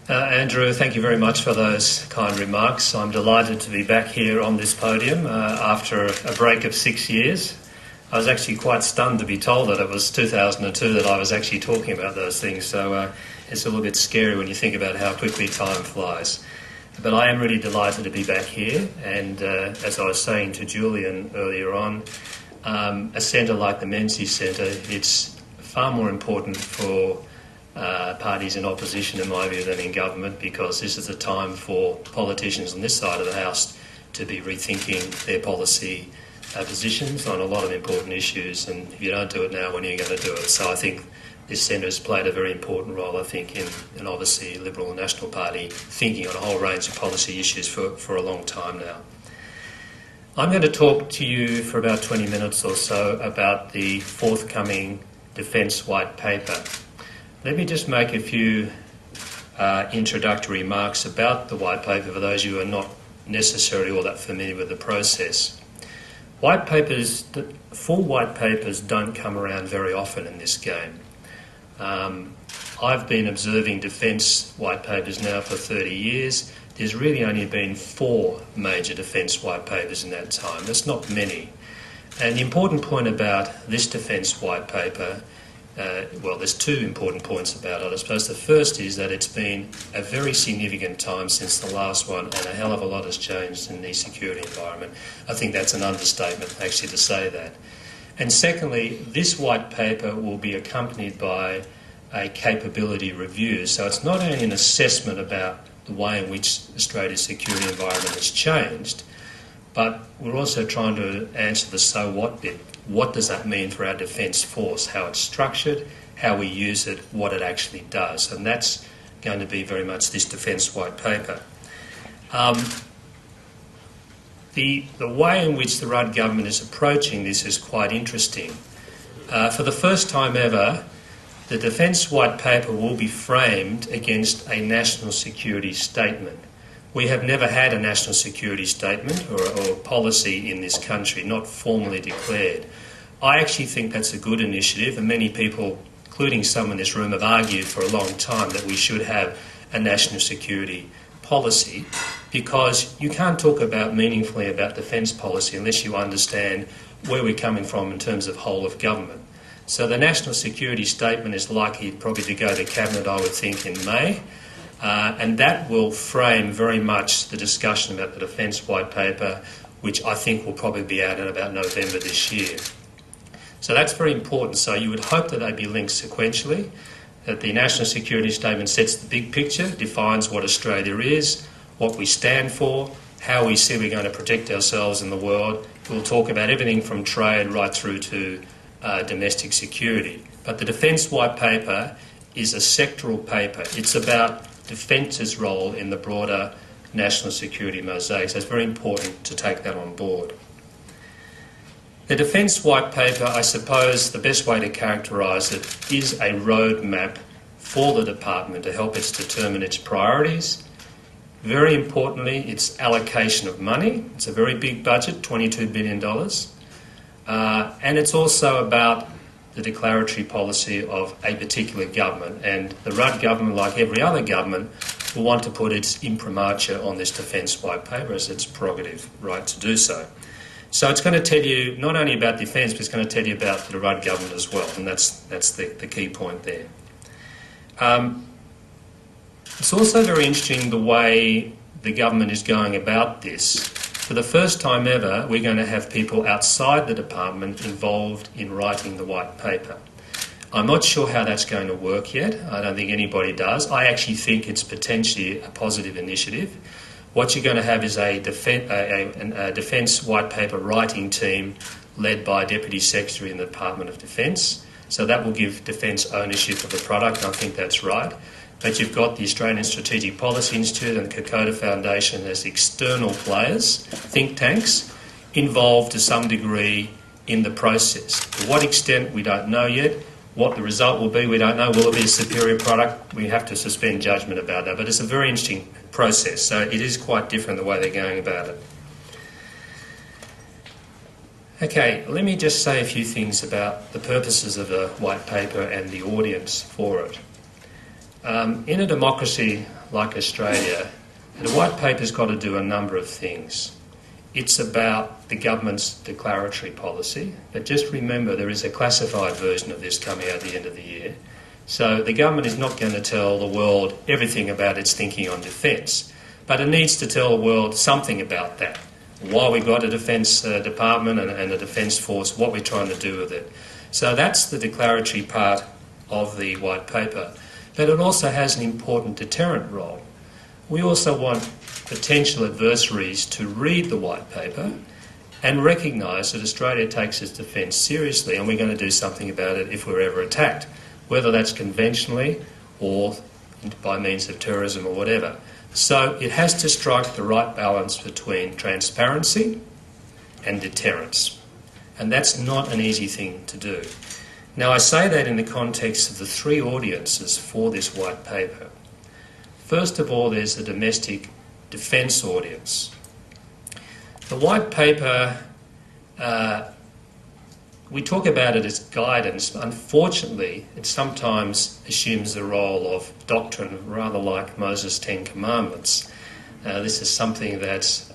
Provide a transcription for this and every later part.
Andrew, thank you very much for those kind remarks. I'm delighted to be back here on this podium after a break of 6 years. I was actually quite stunned to be told that it was 2002 that I was actually talking about those things, so it's a little bit scary when you think about how quickly time flies. But I am really delighted to be back here, and as I was saying to Julian earlier on, a centre like the Menzies Centre, it's far more important for parties in opposition, in my view, than in government, because this is a time for politicians on this side of the House to be rethinking their policy positions on a lot of important issues, and if you don't do it now, when are you going to do it? So I think this centre has played a very important role, I think, in obviously Liberal and National Party thinking on a whole range of policy issues for a long time now. I'm going to talk to you for about 20 minutes or so about the forthcoming Defence White Paper. Let me just make a few introductory remarks about the White Paper for those of you who are not necessarily all that familiar with the process. White papers, full White Papers don't come around very often in this game. I've been observing Defence White Papers now for 30 years. There's really only been 4 major Defence White Papers in that time. That's not many. And the important point about this Defence White Paper, well, there's 2 important points about it. I suppose the first is that it's been a very significant time since the last one, and a hell of a lot has changed in the security environment. I think that's an understatement, actually, to say that. And secondly, this White Paper will be accompanied by a capability review. So it's not only an assessment about the way in which Australia's security environment has changed, but we're also trying to answer the so what bit. What does that mean for our Defence Force? How it's structured, how we use it, what it actually does. And that's going to be very much this Defence White Paper. The way in which the Rudd government is approaching this is quite interesting. For the first time ever, the Defence White Paper will be framed against a national security statement. We have never had a national security statement or policy in this country, not formally declared. I actually think that's a good initiative, and many people, including some in this room, have argued for a long time that we should have a national security policy, because you can't talk meaningfully about defence policy unless you understand where we're coming from in terms of whole of government. So the national security statement is likely probably to go to Cabinet, I would think, in May. And that will frame very much the discussion about the Defence White Paper, which I think will probably be out in about November this year. So that's very important. So you would hope that they'd be linked sequentially, that the National Security Statement sets the big picture, defines what Australia is, what we stand for, how we see we're going to protect ourselves in the world. We'll talk about everything from trade right through to domestic security. But the Defence White Paper is a sectoral paper. It's about Defence's role in the broader national security mosaic. So it's very important to take that on board. The Defence White Paper, I suppose the best way to characterise it is a roadmap for the department to help it determine its priorities. Very importantly, its allocation of money. It's a very big budget, $22 billion. And it's also about the declaratory policy of a particular government, and the Rudd government, like every other government, will want to put its imprimatur on this Defence White Paper as its prerogative right to do so. So it's going to tell you not only about defence, but it's going to tell you about the Rudd government as well, and that's the key point there. It's also very interesting the way the government is going about this. For the first time ever, we're going to have people outside the department involved in writing the White Paper. I'm not sure how that's going to work yet. I don't think anybody does. I actually think it's potentially a positive initiative. What you're going to have is a Defence White Paper writing team led by a Deputy Secretary in the Department of Defence. So that will give Defence ownership of the product, and I think that's right. But you've got the Australian Strategic Policy Institute and the Kokoda Foundation as external players, think tanks, involved to some degree in the process. To what extent, we don't know yet. What the result will be, we don't know. Will it be a superior product? We have to suspend judgment about that. But it's a very interesting process, so it is quite different the way they're going about it. Okay, let me just say a few things about the purposes of the White Paper and the audience for it. In a democracy like Australia, the white paper's got to do a number of things. It's about the government's declaratory policy, but just remember there is a classified version of this coming out at the end of the year. So the government is not going to tell the world everything about its thinking on defence, but it needs to tell the world something about that. Why we got a defence department and a defence force, what we're trying to do with it. So that's the declaratory part of the white paper. But it also has an important deterrent role. We also want potential adversaries to read the white paper and recognise that Australia takes its defence seriously and we're going to do something about it if we're ever attacked, whether that's conventionally or by means of terrorism or whatever. So it has to strike the right balance between transparency and deterrence. And that's not an easy thing to do. Now, I say that in the context of the three audiences for this white paper. First of all, there's the domestic defence audience. The white paper, we talk about it as guidance, but unfortunately, it sometimes assumes the role of doctrine, rather like Moses' Ten Commandments. This is something that's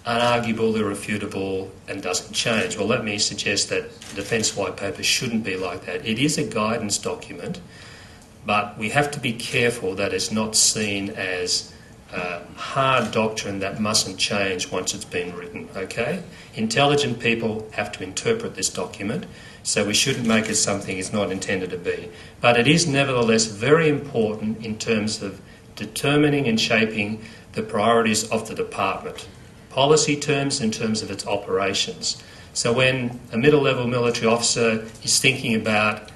unarguable, irrefutable, and doesn't change. Well, let me suggest that the Defence White Paper shouldn't be like that. It is a guidance document, but we have to be careful that it's not seen as hard doctrine that mustn't change once it's been written, okay? Intelligent people have to interpret this document, so we shouldn't make it something it's not intended to be. But it is nevertheless very important in terms of determining and shaping the priorities of the department. Policy terms in terms of its operations. So when a middle-level military officer is thinking about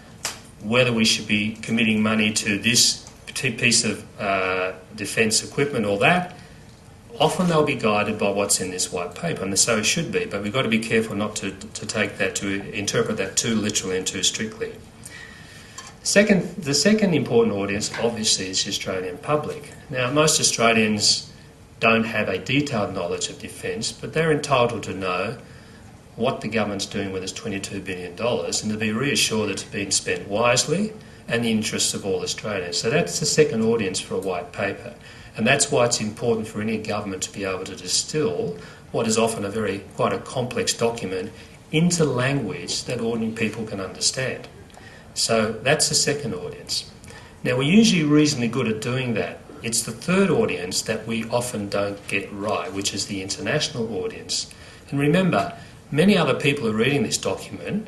whether we should be committing money to this piece of defence equipment or that, often they'll be guided by what's in this white paper, and so it should be, but we've got to be careful not to take that, to interpret that too literally and too strictly. The second important audience, obviously, is the Australian public. Now, most Australians don't have a detailed knowledge of defence, but they're entitled to know what the government's doing with its $22 billion and to be reassured it's being spent wisely and the interests of all Australians. So that's the second audience for a white paper. And that's why it's important for any government to be able to distill what is often quite a complex document into language that ordinary people can understand. So that's the second audience. Now, we're usually reasonably good at doing that. It's the third audience that we often don't get right, which is the international audience. And remember, many other people are reading this document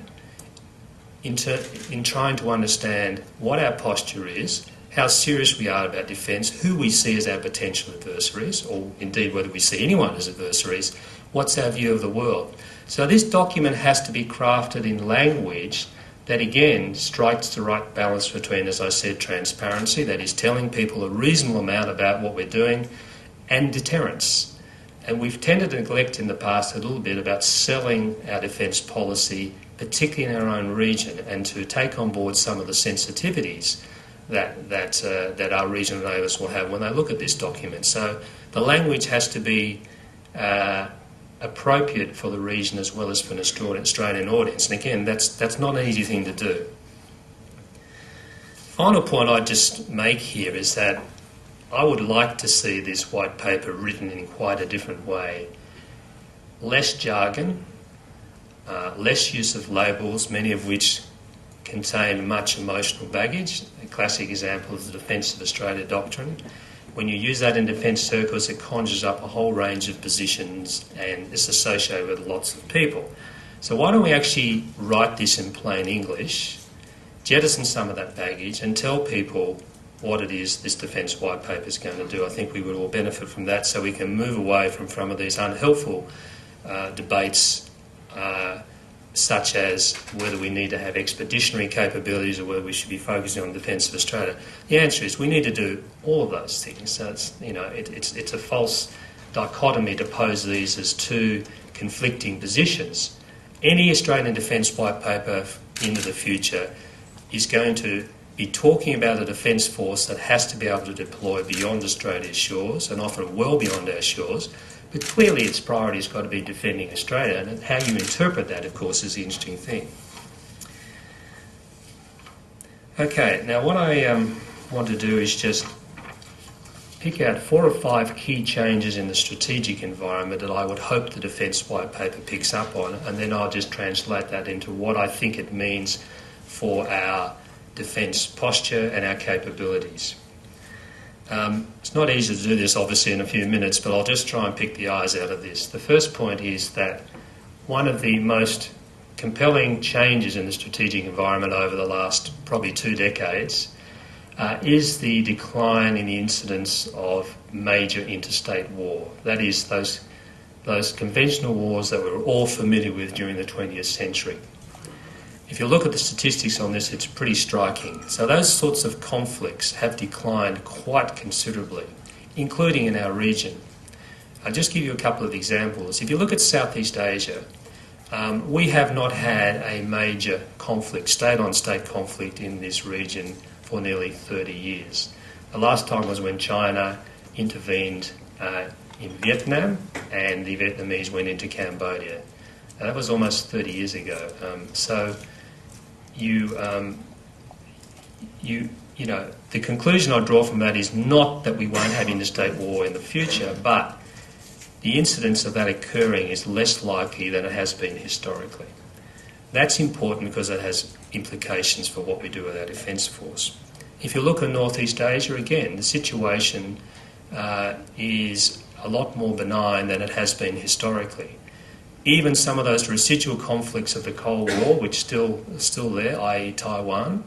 in trying to understand what our posture is, how serious we are about defence, who we see as our potential adversaries, or indeed whether we see anyone as adversaries, what's our view of the world. So this document has to be crafted in language that again strikes the right balance between, as I said, transparency, that is telling people a reasonable amount about what we're doing, and deterrence. And we've tended to neglect in the past a little bit about selling our defence policy, particularly in our own region, and to take on board some of the sensitivities that our regional neighbours will have when they look at this document. So the language has to be appropriate for the region as well as for an Australian audience. And again, that's not an easy thing to do. Final point I'd just make here is that I would like to see this white paper written in quite a different way. Less jargon, less use of labels, many of which contain much emotional baggage. A classic example is the Defence of Australia doctrine. When you use that in defence circles, it conjures up a whole range of positions and is associated with lots of people. So why don't we actually write this in plain English, jettison some of that baggage and tell people what it is this Defence White Paper is going to do. I think we would all benefit from that, so we can move away from some of these unhelpful debates such as whether we need to have expeditionary capabilities or whether we should be focusing on the defence of Australia. The answer is we need to do all of those things. So it's a false dichotomy to pose these as two conflicting positions. Any Australian Defence White Paper into the future is going to be talking about a defence force that has to be able to deploy beyond Australia's shores and often well beyond our shores. But clearly its priority has got to be defending Australia, and how you interpret that, of course, is the interesting thing. Okay, now what I want to do is just pick out 4 or 5 key changes in the strategic environment that I would hope the Defence White Paper picks up on, and then I'll just translate that into what I think it means for our defence posture and our capabilities. It's not easy to do this, obviously, in a few minutes, but I'll just try and pick the eyes out of this. The first point is that one of the most compelling changes in the strategic environment over the last probably 2 decades is the decline in the incidence of major interstate war. That is, those conventional wars that we were all familiar with during the 20th century. If you look at the statistics on this, it's pretty striking. So those sorts of conflicts have declined quite considerably, including in our region. I'll just give you a couple of examples. If you look at Southeast Asia, we have not had a major conflict, state-on-state conflict in this region for nearly 30 years. The last time was when China intervened in Vietnam and the Vietnamese went into Cambodia. That was almost 30 years ago. The conclusion I draw from that is not that we won't have interstate war in the future, but the incidence of that occurring is less likely than it has been historically. That's important because it has implications for what we do with our defence force. If you look at Northeast Asia, again, the situation is a lot more benign than it has been historically. Even some of those residual conflicts of the Cold War, which are still there, i.e. Taiwan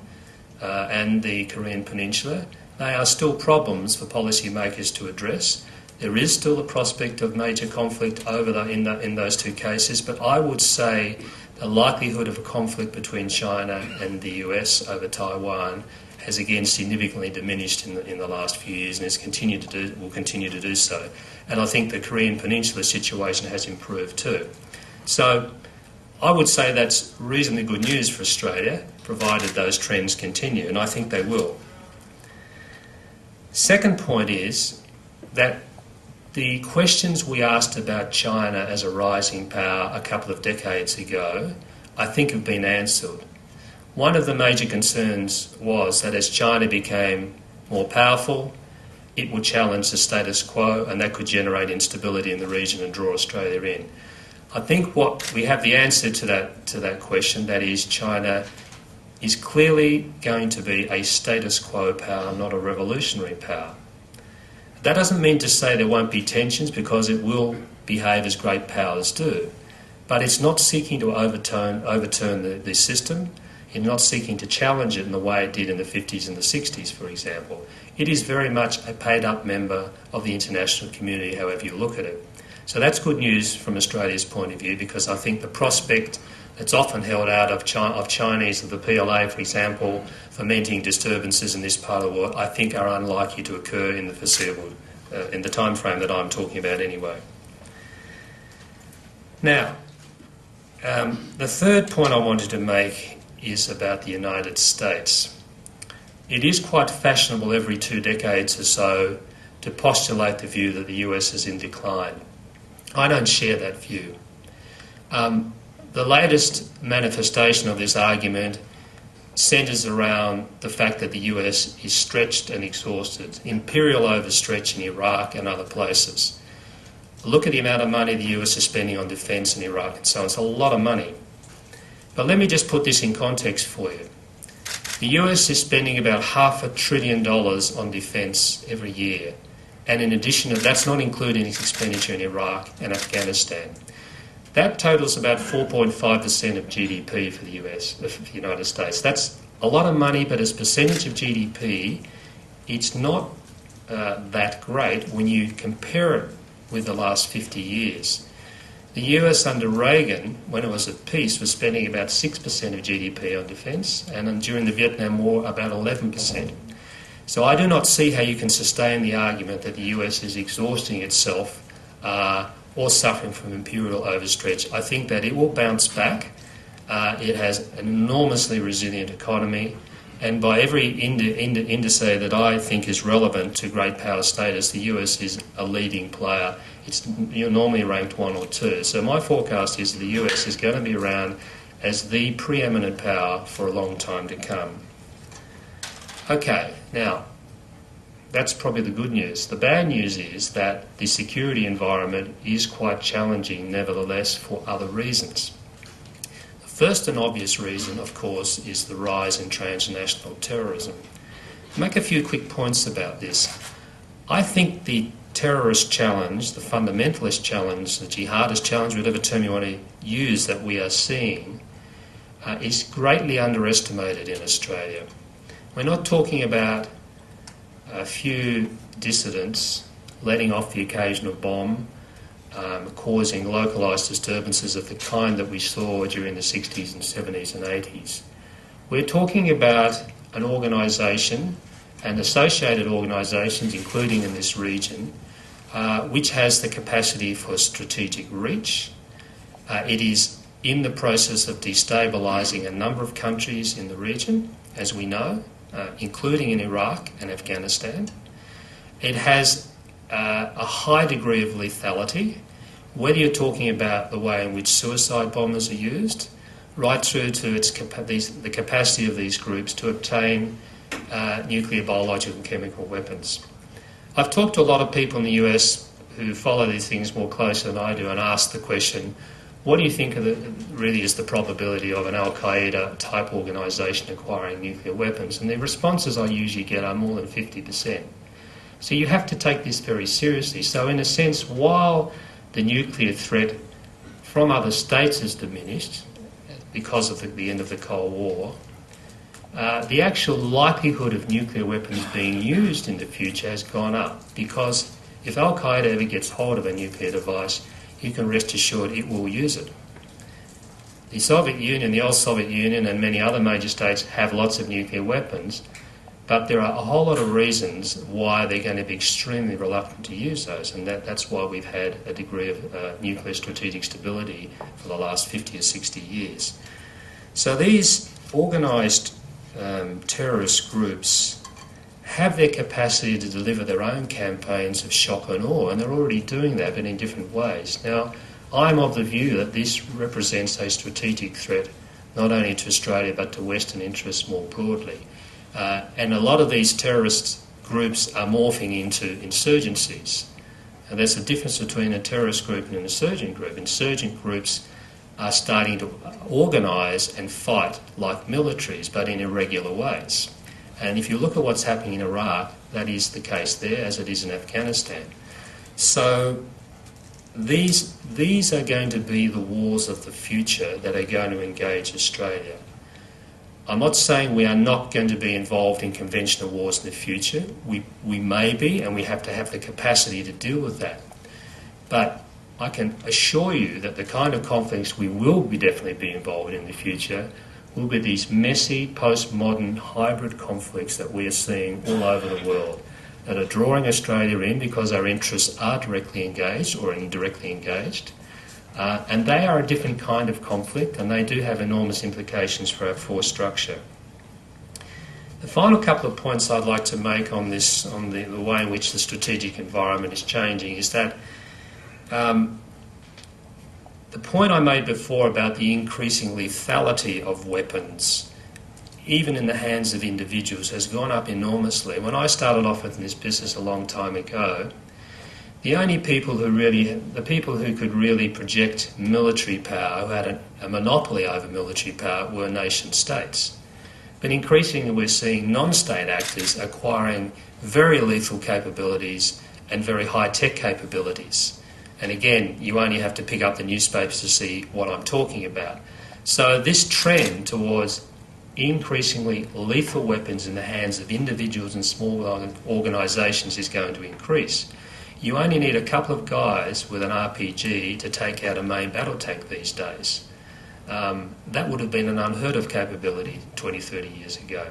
and the Korean Peninsula, they are still problems for policymakers to address. There is still the prospect of major conflict in those 2 cases, but I would say the likelihood of a conflict between China and the US over Taiwan has again significantly diminished in the last few years and will continue to do so. And I think the Korean Peninsula situation has improved too. So I would say that's reasonably good news for Australia, provided those trends continue, and I think they will. Second point is that the questions we asked about China as a rising power a couple of decades ago, I think have been answered. One of the major concerns was that as China became more powerful, it would challenge the status quo and that could generate instability in the region and draw Australia in. I think what we have the answer to that question, that is China is clearly going to be a status quo power, not a revolutionary power. That doesn't mean to say there won't be tensions, because it will behave as great powers do. But it's not seeking to overturn the system. It's not seeking to challenge it in the way it did in the 50s and the 60s, for example. It is very much a paid-up member of the international community, however you look at it. So that's good news from Australia's point of view, because I think the prospect that's often held out of Chinese, of the PLA, for example, fomenting disturbances in this part of the world, I think are unlikely to occur in the foreseeable, in the time frame that I'm talking about anyway. Now, the third point I wanted to make is about the United States. It is quite fashionable every 2 decades or so to postulate the view that the US is in decline. I don't share that view. The latest manifestation of this argument centres around the fact that the US is stretched and exhausted, imperial overstretch in Iraq and other places. Look at the amount of money the US is spending on defence in Iraq and so on. It's a lot of money. But let me just put this in context for you. The US is spending about $500 billion on defence every year. And in addition to that's not including its expenditure in Iraq and Afghanistan. That totals about 4.5% of GDP for the US, for the United States. That's a lot of money, but as a percentage of GDP, it's not that great when you compare it with the last 50 years. The US under Reagan, when it was at peace, was spending about 6% of GDP on defence, and during the Vietnam War, about 11%. So I do not see how you can sustain the argument that the US is exhausting itself or suffering from imperial overstretch. I think that it will bounce back. It has an enormously resilient economy, and by every indice that I think is relevant to great power status, the US is a leading player. You're normally ranked 1 or 2. So my forecast is that the US is going to be around as the preeminent power for a long time to come. Okay, now, That's probably the good news. The bad news is that the security environment is quite challenging nevertheless for other reasons. The first and obvious reason, of course, is the rise in transnational terrorism. I'll make a few quick points about this. I think the terrorist challenge, the fundamentalist challenge, the jihadist challenge, whatever term you want to use, that we are seeing is greatly underestimated in Australia. We're not talking about a few dissidents letting off the occasional bomb, causing localised disturbances of the kind that we saw during the 60s and 70s and 80s. We're talking about an organisation and associated organisations, including in this region, which has the capacity for strategic reach. It is in the process of destabilising a number of countries in the region, as we know, including in Iraq and Afghanistan. It has a high degree of lethality, whether you're talking about the way in which suicide bombers are used, right through to the capacity of these groups to obtain nuclear, biological and chemical weapons. I've talked to a lot of people in the US who follow these things more closely than I do and ask the question, what do you think really is the probability of an Al-Qaeda type organisation acquiring nuclear weapons? And the responses I usually get are more than 50%. So you have to take this very seriously. So in a sense, while the nuclear threat from other states has diminished because of the end of the Cold War, the actual likelihood of nuclear weapons being used in the future has gone up, because if Al-Qaeda ever gets hold of a nuclear device, you can rest assured it will use it. The Soviet Union, the old Soviet Union and many other major states have lots of nuclear weapons, but there are a whole lot of reasons why they're going to be extremely reluctant to use those, and that's why we've had a degree of nuclear strategic stability for the last 50 or 60 years. So these organised terrorist groups have their capacity to deliver their own campaigns of shock and awe, and they're already doing that, but in different ways. Now, I'm of the view that this represents a strategic threat, not only to Australia, but to Western interests more broadly. And a lot of these terrorist groups are morphing into insurgencies. And there's a difference between a terrorist group and an insurgent group. Insurgent groups are starting to organise and fight like militaries, but in irregular ways. And if you look at what's happening in Iraq, that is the case there, as it is in Afghanistan. So these are going to be the wars of the future that are going to engage Australia. I'm not saying we are not going to be involved in conventional wars in the future. We may be, and we have to have the capacity to deal with that. But I can assure you that the kind of conflicts we will definitely be involved in the future will be these messy, postmodern, hybrid conflicts that we are seeing all over the world, that are drawing Australia in because our interests are directly engaged or indirectly engaged. And they are a different kind of conflict, and they do have enormous implications for our force structure. The final couple of points I'd like to make on this, on the way in which the strategic environment is changing, is that the point I made before about the increasing lethality of weapons, even in the hands of individuals, has gone up enormously. When I started off in this business a long time ago, the people who could really project military power, who had a monopoly over military power, were nation states. But increasingly we're seeing non-state actors acquiring very lethal capabilities and very high-tech capabilities. And again, you only have to pick up the newspapers to see what I'm talking about. So this trend towards increasingly lethal weapons in the hands of individuals and small organisations is going to increase. You only need a couple of guys with an RPG to take out a main battle tank these days. That would have been an unheard of capability 20, 30 years ago.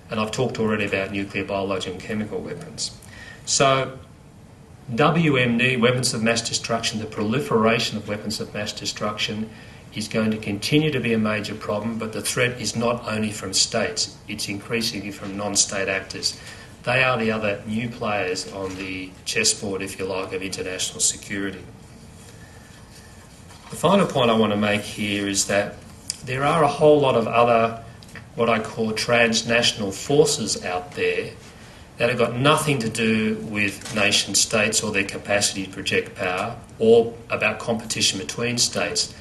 And I've talked already about nuclear, biological and chemical weapons. So WMD, weapons of mass destruction, the proliferation of weapons of mass destruction, is going to continue to be a major problem, but the threat is not only from states, it's increasingly from non-state actors. They are the other new players on the chessboard, if you like, of international security. The final point I want to make here is that there are a whole lot of other, what I call transnational forces out there that have got nothing to do with nation states or their capacity to project power or about competition between states.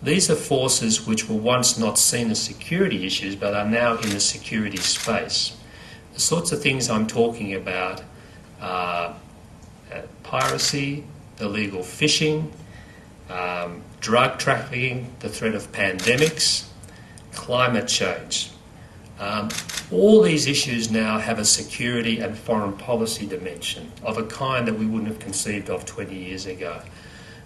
These are forces which were once not seen as security issues but are now in the security space. The sorts of things I'm talking about are piracy, illegal fishing, drug trafficking, the threat of pandemics, climate change. All these issues now have a security and foreign policy dimension of a kind that we wouldn't have conceived of 20 years ago.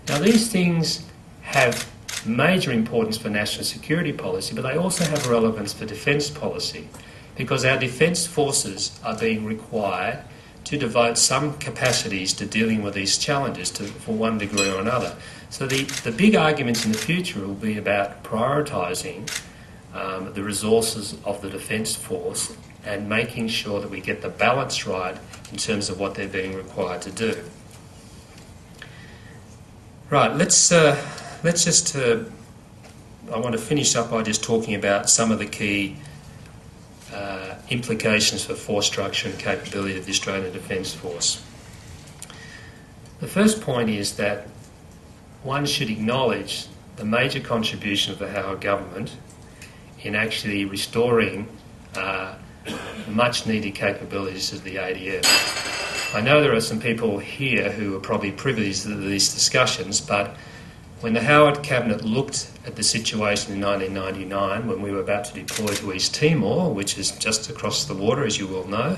Now, these things have major importance for national security policy, but they also have relevance for defence policy, because our defence forces are being required to devote some capacities to dealing with these challenges for one degree or another. So the big arguments in the future will be about prioritising the resources of the Defence Force and making sure that we get the balance right in terms of what they're being required to do. Right, let's just... I want to finish up by just talking about some of the key implications for force structure and capability of the Australian Defence Force. The first point is that one should acknowledge the major contribution of the Howard government in actually restoring much needed capabilities of the ADF. I know there are some people here who are probably privy to these discussions, but when the Howard cabinet looked at the situation in 1999, when we were about to deploy to East Timor, which is just across the water, as you all know,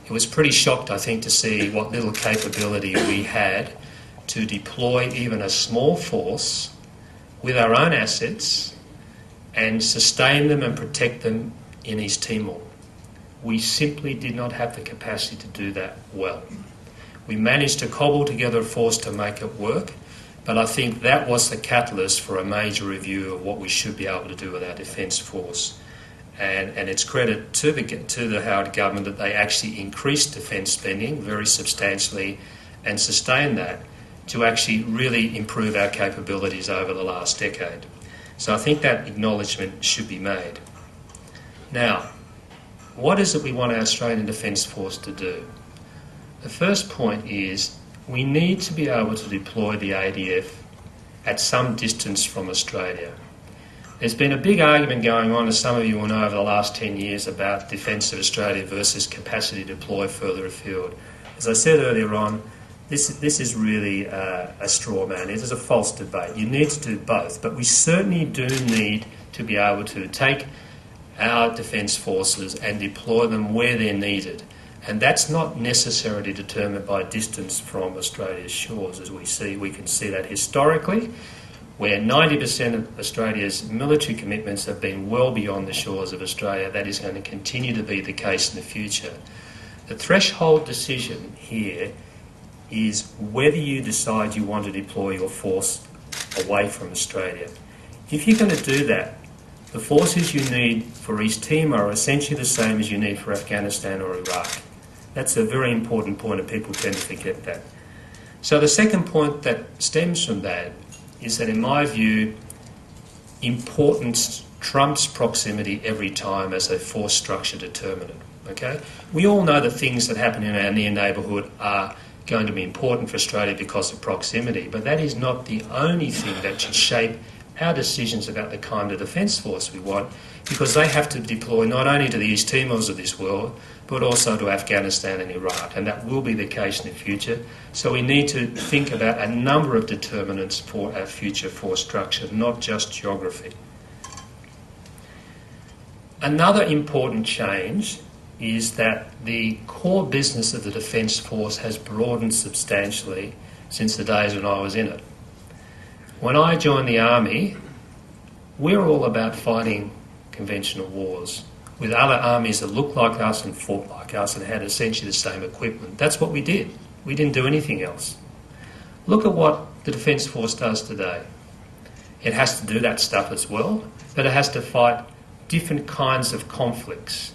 it was pretty shocked, I think, to see what little capability we had to deploy even a small force with our own assets and sustain them and protect them in East Timor. We simply did not have the capacity to do that well. We managed to cobble together a force to make it work, but I think that was the catalyst for a major review of what we should be able to do with our Defence Force. And it's credit to the Howard government that they actually increased defence spending very substantially and sustained that to actually really improve our capabilities over the last decade. So I think that acknowledgement should be made. Now, what is it we want our Australian Defence Force to do? The first point is we need to be able to deploy the ADF at some distance from Australia. There's been a big argument going on, as some of you will know, over the last 10 years about defence of Australia versus capacity to deploy further afield. As I said earlier on, this is really a straw man. It is a false debate. You need to do both, but we certainly do need to be able to take our defence forces and deploy them where they're needed. And that's not necessarily determined by distance from Australia's shores, as we see. We can see that historically, where 90% of Australia's military commitments have been well beyond the shores of Australia. That is going to continue to be the case in the future. The threshold decision here is whether you decide you want to deploy your force away from Australia. If you're going to do that, the forces you need for East Timor are essentially the same as you need for Afghanistan or Iraq. That's a very important point, and people tend to forget that. So the second point that stems from that is that, in my view, importance trumps proximity every time as a force structure determinant. Okay? We all know that things that happen in our near neighbourhood are going to be important for Australia because of proximity, but that is not the only thing that should shape our decisions about the kind of defence force we want, because they have to deploy not only to the East Timors of this world, but also to Afghanistan and Iraq, and that will be the case in the future. So we need to think about a number of determinants for our future force structure, not just geography. Another important change is that the core business of the Defence Force has broadened substantially since the days when I was in it. When I joined the Army, we were all about fighting conventional wars with other armies that looked like us and fought like us and had essentially the same equipment. That's what we did. We didn't do anything else. Look at what the Defence Force does today. It has to do that stuff as well, but it has to fight different kinds of conflicts.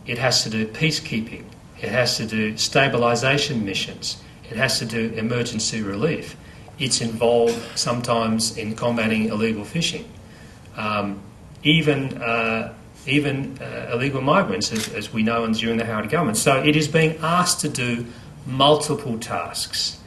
It has to do peacekeeping. It has to do stabilisation missions. It has to do emergency relief. It's involved sometimes in combating illegal fishing. Even even illegal migrants, as we know during the Howard government. So it is being asked to do multiple tasks.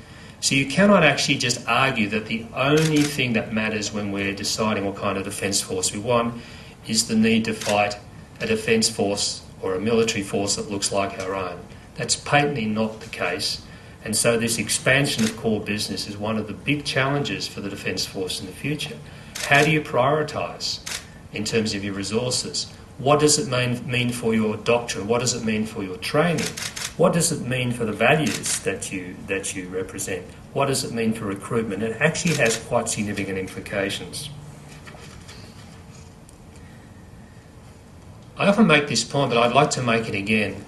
So you cannot actually just argue that the only thing that matters when we're deciding what kind of defence force we want is the need to fight a defence force or a military force that looks like our own. That's patently not the case. And so this expansion of core business is one of the big challenges for the Defence Force in the future. How do you prioritise in terms of your resources? What does it mean for your doctrine? What does it mean for your training? What does it mean for the values that you represent? What does it mean for recruitment? It actually has quite significant implications. I often make this point, but I'd like to make it again.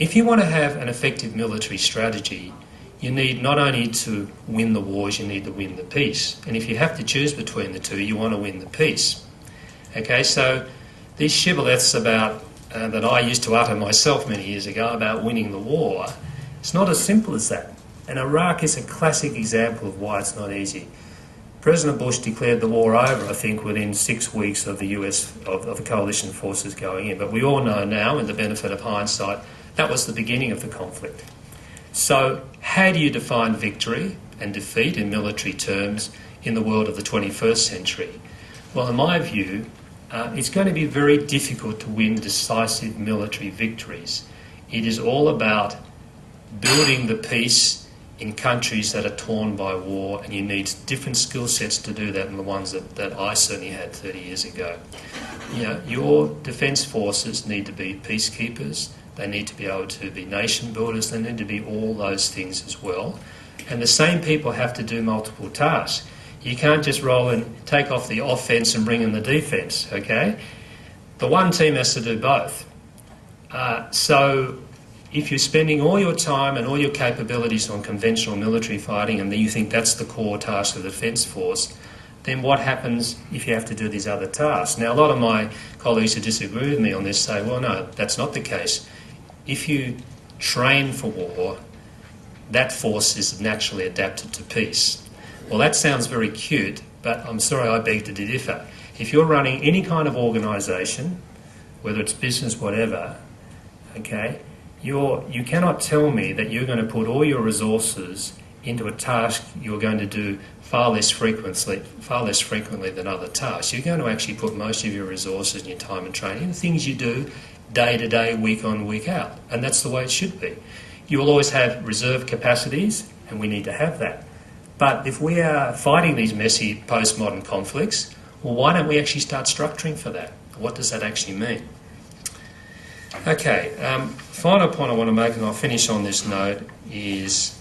If you want to have an effective military strategy, you need not only to win the wars, you need to win the peace. And if you have to choose between the two, you want to win the peace. Okay, so these shibboleths about that I used to utter myself many years ago about winning the war, it's not as simple as that. And Iraq is a classic example of why it's not easy. President Bush declared the war over, I think, within 6 weeks of the US, of the coalition forces going in. But we all know now, with the benefit of hindsight, that was the beginning of the conflict. So how do you define victory and defeat in military terms in the world of the 21st century? Well, in my view, it's going to be very difficult to win decisive military victories. It is all about building the peace in countries that are torn by war, and you need different skill sets to do that than the ones that I certainly had 30 years ago. You know, your defence forces need to be peacekeepers, they need to be able to be nation builders, they need to be all those things as well. And the same people have to do multiple tasks. You can't just roll and take off the offence and bring in the defence, okay? The one team has to do both. So if you're spending all your time and all your capabilities on conventional military fighting and then you think that's the core task of the Defence Force, then what happens if you have to do these other tasks? Now, a lot of my colleagues who disagree with me on this say, well, no, that's not the case. If you train for war, that force is naturally adapted to peace. Well, that sounds very cute, but I'm sorry, I beg to differ. If you're running any kind of organisation, whether it's business, whatever, okay, you cannot tell me that you're going to put all your resources into a task you're going to do far less frequently than other tasks. You're going to actually put most of your resources and your time and training in things you do day to day, week on, week out. And that's the way it should be. You will always have reserve capacities, and we need to have that. But if we are fighting these messy postmodern conflicts, well, why don't we actually start structuring for that? What does that actually mean? Okay, final point I want to make, and I'll finish on this note, is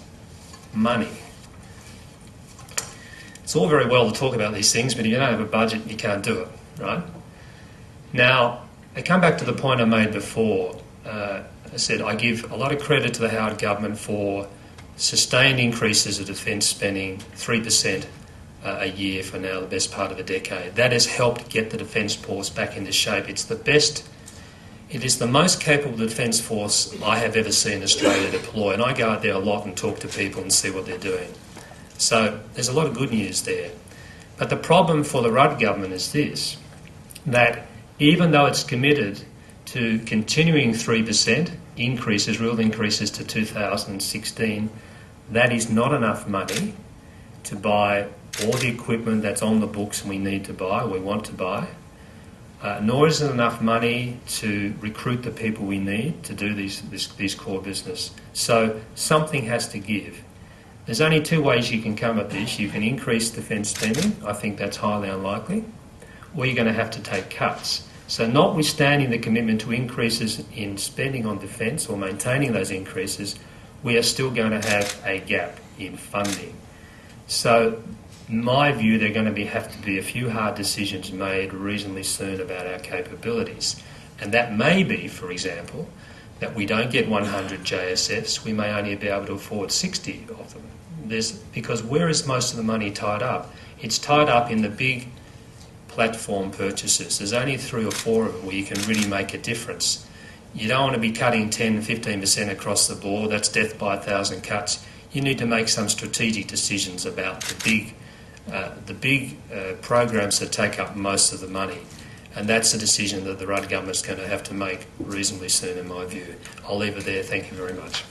money. It's all very well to talk about these things, but if you don't have a budget, you can't do it, right? Now, I come back to the point I made before. I said I give a lot of credit to the Howard government for sustained increases of defence spending, 3% a year for now, the best part of a decade. That has helped get the Defence Force back into shape. It is the most capable Defence Force I have ever seen Australia deploy, and I go out there a lot and talk to people and see what they're doing. So there's a lot of good news there. But the problem for the Rudd government is this, that even though it's committed to continuing 3% increases, real increases to 2016, that is not enough money to buy all the equipment that's on the books we need to buy, we want to buy, nor is it enough money to recruit the people we need to do these core business. So something has to give. There's only two ways you can come at this. You can increase defence spending, I think that's highly unlikely, or you're going to have to take cuts. So notwithstanding the commitment to increases in spending on defence or maintaining those increases, we are still going to have a gap in funding. So in my view, there are going to have to be a few hard decisions made reasonably soon about our capabilities. And that may be, for example, that we don't get 100 JSFs, we may only be able to afford 60 of them. Because where is most of the money tied up? It's tied up in the big platform purchases. There's only 3 or 4 of them where you can really make a difference. You don't want to be cutting 10, 15% across the board. That's death by 1,000 cuts. You need to make some strategic decisions about the big programs that take up most of the money. And that's a decision that the Rudd government's going to have to make reasonably soon, in my view. I'll leave it there. Thank you very much.